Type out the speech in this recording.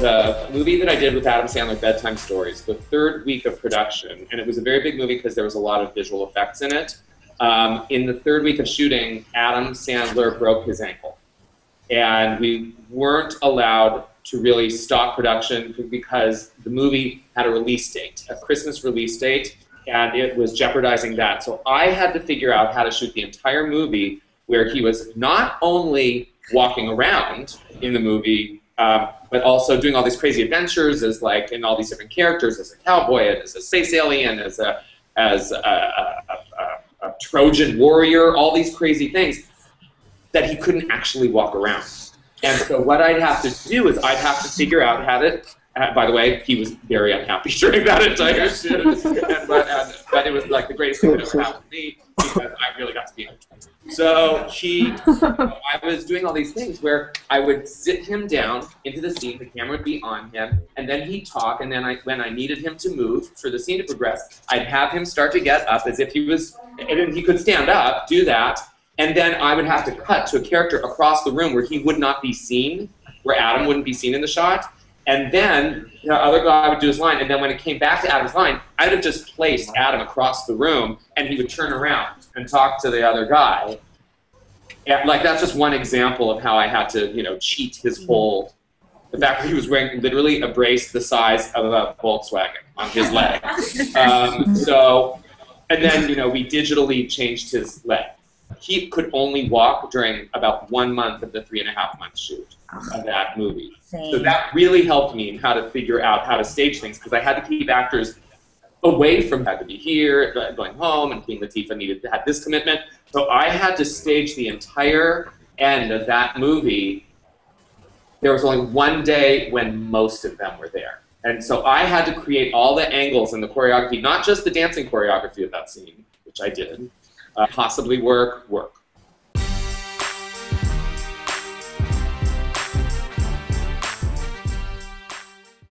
the movie that I did with Adam Sandler, Bedtime Stories, the third week of production, and it was a very big movie because there was a lot of visual effects in it. In the third week of shooting, Adam Sandler broke his ankle. And we weren't allowed to really stop production because the movie had a release date, a Christmas release date, and it was jeopardizing that. So I had to figure out how to shoot the entire movie where he was not only walking around in the movie, but also doing all these crazy adventures as like in all these different characters, as a cowboy, and as a space alien, as a Trojan warrior, all these crazy things that he couldn't actually walk around. And so what I'd have to do is I'd have to figure out how to, by the way, he was very unhappy during that entire shoot, but it was like the greatest thing that ever happened to me because I really got to be him. So I was doing all these things where I would sit him down into the scene, the camera would be on him, and then he'd talk, and then when I needed him to move for the scene to progress, I'd have him start to get up as if he was, and he could stand up, do that, and then I would have to cut to a character across the room where he would not be seen, where Adam wouldn't be seen in the shot. And then the other guy would do his line, and then when it came back to Adam's line, I would have just placed Adam across the room, and he would turn around and talk to the other guy. And, like, that's just one example of how I had to, cheat his whole. The fact that he was wearing literally a brace the size of a Volkswagen on his leg. And then we digitally changed his leg. He could only walk during about 1 month of the 3.5-month shoot of that movie. So that really helped me in how to figure out how to stage things, because I had to keep actors away from, had to be here, going home, and Queen Latifah had this commitment. So I had to stage the entire end of that movie. There was only one day when most of them were there. And so I had to create all the angles and the choreography, not just the dancing choreography of that scene, which I did, possibly work.